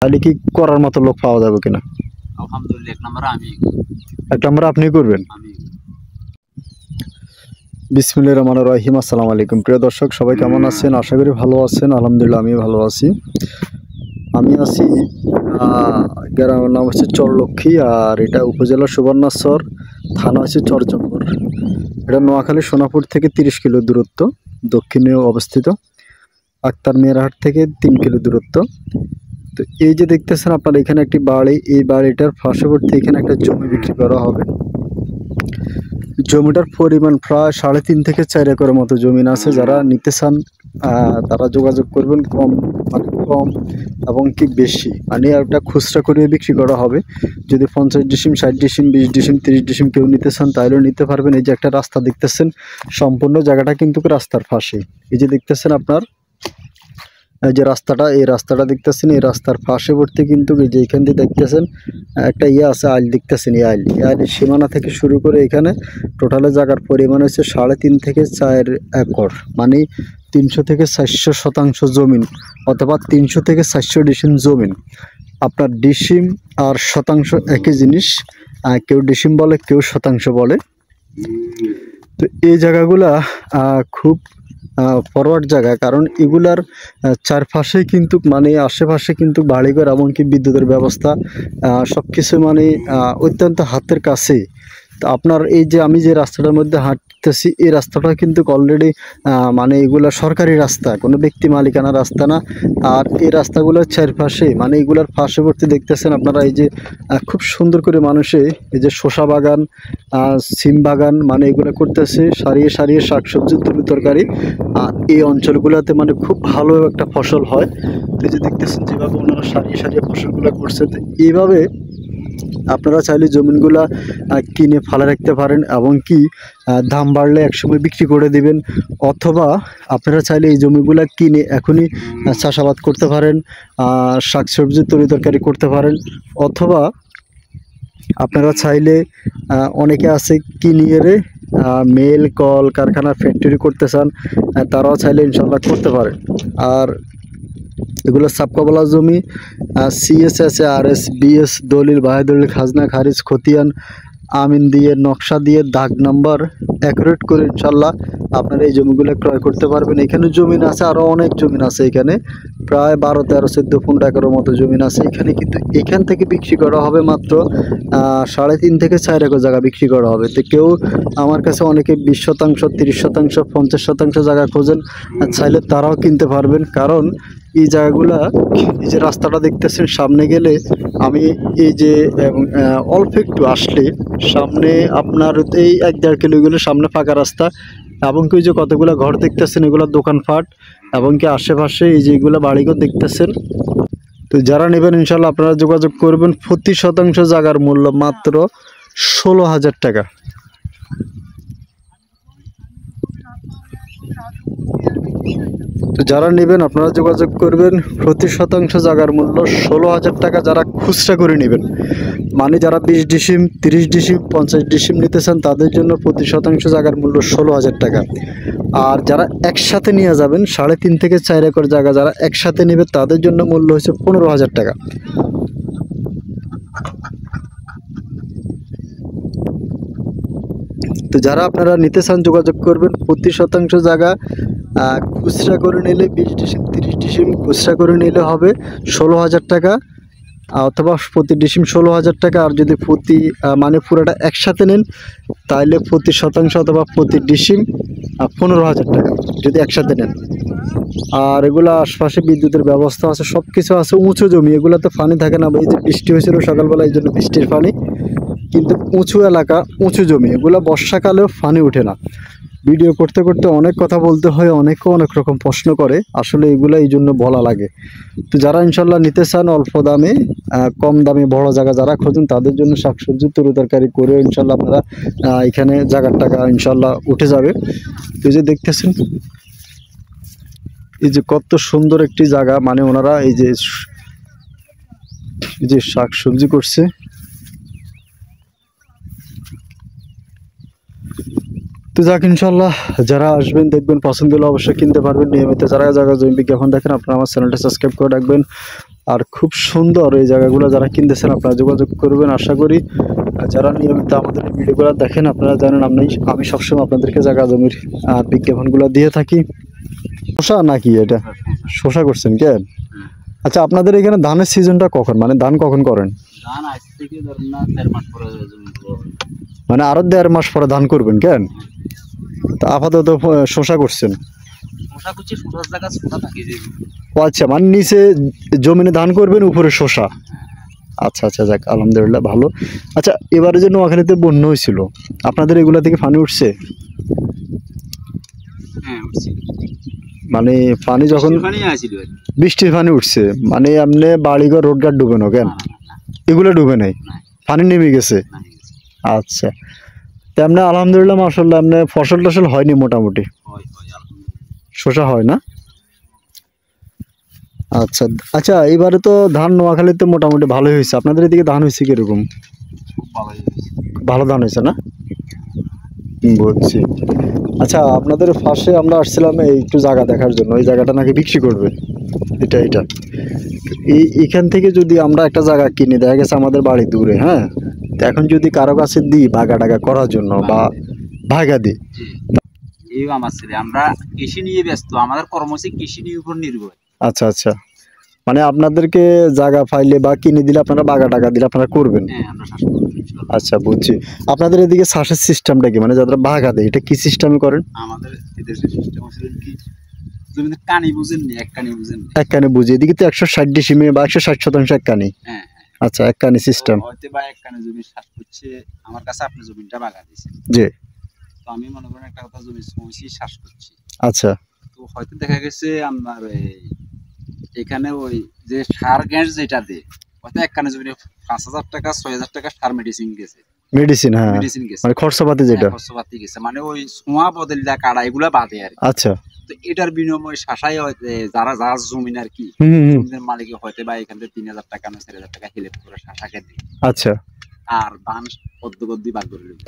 তাহলে কি করার মতো লোক পাওয়া যাবে কিনা? আলহামদুলিল্লাহ এক নম্বর আপনি করবেন। বিসমিল্লাহির রহমানির রহিম। আসসালামু আলাইকুম প্রিয় দর্শক, সবাই কেমন আছেন? আশা করি ভালো আছেন। আলহামদুলিল্লাহ আমি ভালো আছি। আমি আছি গ্রামের নাম হচ্ছে চরলক্ষ্মী, আর এটা উপজেলা সুবর্ণচর, থানা হচ্ছে চরজম্বর। এটা নোয়াখালী সোনাপুর থেকে 30 কিলো দূরত্ব, দক্ষিণে অবস্থিত। আক্তার মেয়েরহাট থেকে 3 কিলো দূরত্ব। তো এই যে দেখতেছেন আপনারা, এখানে একটি বাড়ি, এই বাড়িটার পার্শ্ববর্তী এখানে একটা জমি বিক্রি করা হবে। জমিটার পরিমাণ প্রায় 3.5 থেকে 4 একরের মতো জমি আছে। যারা নিতে চান তারা যোগাযোগ করবেন। কম এবং কি বেশি, মানে একটা খুচরা করে বিক্রি করা হবে। যদি 50 ডিসিম, 60 ডিসিম, 20 ডিসিম, 30 ডিসিম কেউ নিতে চান তাহলেও নিতে পারবেন। এই যে একটা রাস্তা দেখতেছেন, সম্পূর্ণ জায়গাটা কিন্তু রাস্তার পাশে। এই যে দেখতেছেন আপনার, এই যে রাস্তাটা, এই রাস্তাটা দেখতেছেন, এই রাস্তার পার্শ্ববর্তী কিন্তু এই যে এখান দিয়ে দেখতেছেন একটা আছে, আইল দেখতেছেন। এই আইলের সীমানা থেকে শুরু করে এখানে টোটালে জায়গার পরিমাণ হচ্ছে 3.5 থেকে 4 একর, মানে 300 থেকে 400 শতাংশ জমিন, অথবা 300 থেকে 400 ডিসিম জমিন। আপনার ডিসিম আর শতাংশ একই জিনিস, কেউ ডিসিম বলে, কেউ শতাংশ বলে। তো এই জায়গাগুলা খুব ফরওয়ার্ড জায়গা, কারণ এগুলার চারপাশে কিন্তু মানে আশেপাশে কিন্তু বাড়িঘর এমনকি বিদ্যুতের ব্যবস্থা সব কিছু মানে অত্যন্ত হাতের কাছে। তো আপনার এই যে আমি যে রাস্তাটার মধ্যে হাঁটতেছি, এই রাস্তাটা কিন্তু অলরেডি মানে এগুলা সরকারি রাস্তা, কোনো ব্যক্তি মালিকানা রাস্তা না। আর এই রাস্তাগুলোর চারপাশে মানে এগুলার পার্শ্ববর্তী দেখতেছেন আপনারা, এই যে খুব সুন্দর করে মানুষে এই যে শসা বাগান, সিম বাগান, মানে এগুলো করতেছে সারিয়ে সারিয়ে, শাকসবজি, তরি তরকারি। আর এই অঞ্চলগুলোতে মানে খুব ভালো একটা ফসল হয়। তো এই যে দেখতেছেন যেভাবে ওনারা সারিয়ে সারিয়ে ফসলগুলো করছে, তো এইভাবে আপনারা চাইলে জমিনগুলা কিনে ফেলে রাখতে পারেন, এবং কি দাম বাড়লে একসময় বিক্রি করে দিবেন। অথবা আপনারা চাইলে এই জমিগুলা কিনে এখনই চাষাবাদ করতে পারেন, শাকসবজি, তরি তরকারি করতে পারেন। অথবা আপনারা চাইলে অনেকে আছে কিনিয়ে মেল, কল কারখানা, ফ্যাক্টরি করতে চান, তারাও চাইলে ইনশাল্লাহ করতে পারেন। আর এগুলো সাবকবলা জমি, সিএস আছে, আরএস, বিএস, দলিল, বাহাদুল, খাজনা, খারিজ, খতিয়ান, আমিন দিয়ে, নকশা দিয়ে, দাগ নাম্বার অ্যাকুরেট করে ইনশাল্লাহ আপনারা এই জমিগুলো ক্রয় করতে পারবেন। এখানে জমিন আছে, আরও অনেক জমিন আছে। এখানে প্রায় 12, 13, 14, 15 একরের মতো জমিন আছে এখানে। কিন্তু এখান থেকে বিক্রি করা হবে মাত্র 3.5 থেকে 4 একর জায়গা বিক্রি করা হবে। তো কেউ আমার কাছে অনেকে 20 শতাংশ, 30 শতাংশ, 50 শতাংশ জায়গা খোঁজেন, চাইলে তারাও কিনতে পারবেন। কারণ এই জায়গাগুলা, এই যে রাস্তাটা দেখতেছেন, সামনে গেলে আমি এই যে অল্প একটু আসলে সামনে আপনার এই 1-1.5 কিলো গেলে সামনে ফাঁকা রাস্তা, এবং কি যে কতগুলো ঘর দেখতেছেন, এগুলো দোকানপাট, এবং কি আশেপাশে এই যে এগুলো বাড়িঘর দেখতেছেন। তো যারা নেবেন ইনশাল্লাহ আপনারা যোগাযোগ করবেন। প্রতি শতাংশ জায়গার মূল্য মাত্র 16,000 টাকা। তো যারা নেবেন আপনারা যোগাযোগ করবেন। প্রতি শতাংশ জায়গার মূল্য 16,000 টাকা। যারা খুচরা করে নেবেন, মানে যারা 20 ডিসিম, 30 ডিসিম, 50 ডিসিম নিতে চান, তাদের জন্য প্রতি শতাংশ জায়গার মূল্য 16,000 টাকা। আর যারা একসাথে নিয়ে যাবেন, 3.5 থেকে 4 একর জায়গা যারা একসাথে নেবে, তাদের জন্য মূল্য হচ্ছে 15,000 টাকা। তো যারা আপনারা নিতে চান যোগাযোগ করবেন। প্রতি শতাংশ জায়গা খুচরা করে নিলে 20 ডিসিম, 30 ডিসিম খুচরা করে নিলে হবে 16,000 টাকা, অথবা প্রতি ডিসিম 16,000 টাকা। আর যদি প্রতি মানে পুরোটা একসাথে নেন, তাহলে প্রতি শতাংশ অথবা প্রতি ডিসিম 15,000 টাকা যদি একসাথে নেন। আর এগুলো আশপাশে বিদ্যুতের ব্যবস্থা আছে, সব কিছু আছে। উঁচু জমি, এগুলোতে পানি থাকে না। এই যে বৃষ্টি হয়েছিল সকালবেলা, এই জন্য বৃষ্টির পানি, কিন্তু উঁচু এলাকা, উঁচু জমি, এগুলো বর্ষাকালেও পানি ওঠে না। ভিডিও করতে করতে অনেক কথা বলতে হয়, অনেকে অনেক রকম প্রশ্ন করে, আসলে এগুলো এই জন্য বলা লাগে। তো যারা ইনশাল্লাহ নিতে চান অল্প দামে, কম দামে বড় জায়গা যারা খোঁজেন, তাদের জন্য শাকসবজি, তরি তরকারি করে ইনশাল্লাহ আপনারা এখানে জায়গার টাকা ইনশাল্লাহ উঠে যাবে। তো এই যে দেখতেছেন, এই যে কত সুন্দর একটি জায়গা, মানে ওনারা এই যে শাকসবজি করছে। তো যাক, ইনশাল্লাহ যারা আসবেন দেখবেন, পছন্দ হলে অবশ্যই কিনতে পারবেন। নিয়মিত যারা জায়গা জমি বিজ্ঞাপন দেখেন, আপনারা আমার চ্যানেলটা সাবস্ক্রাইব করে রাখবেন। আর খুব সুন্দর এই জায়গাগুলো। যারা কিনতেছেন আপনারা যোগাযোগ করবেন আশা করি। আর যারা নিয়মিত আমাদের ভিডিওগুলো দেখেন আপনারা জানেন আমি সবসময় আপনাদেরকে জায়গা জমির বিজ্ঞাপনগুলো দিয়ে থাকি। শসা নাকি এটা? শসা করছেন কেন? আচ্ছা, আপনাদের এখানে ধানের সিজনটা কখন, মানে ধান কখন করেন? ধান আজ থেকে ধরুন না 4 মাস পরে মানে আরো 1.5 মাস পরে ধান করবেন কেন? তা আপাতত শসা করছেন। শসা করছি, শসার জায়গা শসা থাকে যে। ও আচ্ছা, মানে নিচে জমিনে ধান করবেন, উপরে শসা। আচ্ছা আচ্ছা, যাক আলহামদুলিল্লাহ ভালো। আচ্ছা, এবারে যে নোয়াখালীতে বন্যা হয়েছিল, আপনাদের এগুলা থেকে পানি উঠছে? হ্যাঁ উঠছে। মানে পানি যখন পানি আসছিল বৃষ্টির পানি উঠছে, মানে আপনি বাড়িঘর রোডঘাট ডুবে না কেন? এগুলো ডুবে নাই, পানি নেমে গেছে। আচ্ছা, তেমনি আলহামদুলিল্লাহ মাশাআল্লাহ, আপনি ফসল টসল হয়নি মোটামুটি? শসা হয় না? আচ্ছা আচ্ছা, এবারে তো ধান নোয়াখালীতে মোটামুটি ভালোই হয়েছে। আপনাদের এদিকে ধান হয়েছে কিরকম? ভালো ধান হয়েছে না? বুঝছি। আচ্ছা, আপনাদের পাশে আমরা আসছিলাম একটু জায়গা দেখার জন্য। এই জায়গাটা নাকি বিক্রি করবে, এটা এইখান থেকে যদি আমরা একটা জায়গা কিনে, দেখা গেছে আমাদের বাড়ি দূরে, হ্যাঁ, তো এখন যদি কারো কাছে দিই ভাগা টাগা করার জন্য বা ভাগা দিই। এই আমার ছেলে, আমরা কৃষি নিয়ে ব্যস্ত, আমাদের কর্মসূচি কৃষি নিয়ে উপর নির্ভর। আচ্ছা আচ্ছা, মানে আপনাদেরকে জায়গা পাইলে বা কিনে দিলে আপনারা বাগা টাকা দিলে আপনারা করবেন। আচ্ছা বুঝছি। আপনাদের এদিকে চাষের সিস্টেমটা কি, মানে যারা বাগা দেয় এটা কি সিস্টেমে করেন? আমাদের এদেশের সিস্টেম আছে কি, জমিতে কানি বুঝেন নি, এক কানি বুঝেন নি। এক কানি বুঝি, এদিকে তো 160 ডিসিমে বা 160% এক কানি। হ্যাঁ আচ্ছা, এক কানি সিস্টেম। হয়তো বা এক কানি জমি চাষ করছে, আমার কাছে আপনি জমিটা বাগা দিয়েছেন, জি। তো আমি মনে করেন একটা কথা জমি সমসি চাষ করছি। আচ্ছা, তো হয়তো দেখা গেছে আমার এখানে ওই যে সার গ্যাস যেটা দেয়, হয়তো এক কানি জমি 5,000 টাকা 6,000 টাকা সার মেডিসিন গেছে। মেডিসিন, হ্যাঁ, মেডিসিন গেছে, মানে খরচাপাতি যেটা। খরচপাতি গেছে, মানে ওই সোয়া বদলটা কাড়া এগুলা বাদে আর কি। আচ্ছা, তো এটার বিনিময়ে শাসায় যারা যার জমিন আর কি, জমির মালিক হয়তো বা এখান থেকে 3,000 টাকা না 4,000 টাকা হেল্প করে শাসাকে দিই। আচ্ছা, আর ধান অর্ধেক ভাগ করে নেবে।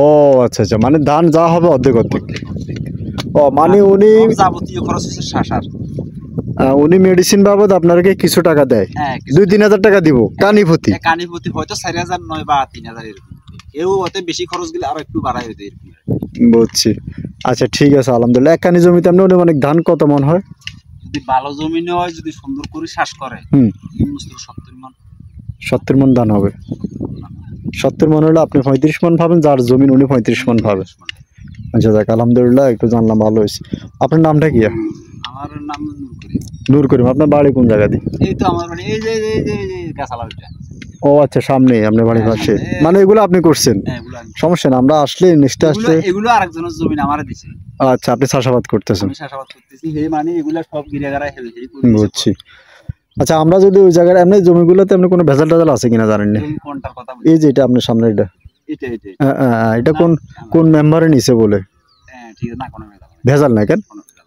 ও আচ্ছা আচ্ছা, মানে ধান যা হবে অর্ধেক অর্ধেক। ও মানে যাবতীয় খরচ হচ্ছে শাসার। উনি মেডিসিন বাবদ আপনাকে কিছু টাকা দেয়? 2-3 হাজার টাকা দিব কানি প্রতি? কানি প্রতি হয়তো 4,000 নয় বা 3,000 এরকম। কেউ হয়তো বেশি খরচ গেলে আরো একটু বাড়াই হইতো এরকম। বুঝছি। আচ্ছা ঠিক আছে, আলহামদুলিল্লাহ। এক কানি জমিতে আপনি অনেক ধান কত মন হয়? যদি ভালো জমিনে হয়, যদি সুন্দর করে চাষ করে, 70 মন। 70 মন ধান হবে। 70 মন হলে আপনি 35 মন পাবেন, যার জমিন উনি 35 মন পাবে। আচ্ছা যাক আলহামদুলিল্লাহ, একটু জানলাম, ভালো হয়েছে। আপনার নামটা কি? আমার নাম নূর করিম। নূর করিম। আপনার বাড়ি কোন জায়গা দিয়ে? এই তো আমার বাড়ি এই যে গাছালাটা। ও আচ্ছা, সামনে আপনার বাড়ির পাশে। মানে এগুলো আপনি করছেন? সমস্যা না, আমরা আসলে নেক্সটে আসলে এগুলো আরেকজনের জমি আমারে দিছে। আচ্ছা, আপনি চাষাবাদ করতেছেন? আমি চাষাবাদ করতেছি, হে মানে এগুলা সব গিরাগারা হেলে হেলে করে। বুঝছি। আচ্ছা, আমরা যদি ওই জায়গায় এমনি জমিগুলোতে আপনি কোনো ভেজাল টাজাল আছে কিনা জানেন না? কোনটার কথা বলি? এই যে এটা আপনার সামনে, এটা এটা কোন মেম্বারে নিছে বলে? হ্যাঁ ঠিক আছে, না কোনো ভেজাল নাই কেন?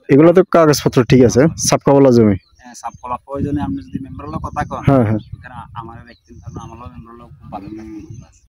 এগুলো তো কাগজপত্র ঠিক আছে, সাবকাওয়ালা জমি। হ্যাঁ সাবকলা প্রয়োজনে আপনি যদি মেম্বারের কথা কন, হ্যাঁ হ্যাঁ, আমার ব্যক্তি আমার মেম্বারের খুব ভালো লাগে।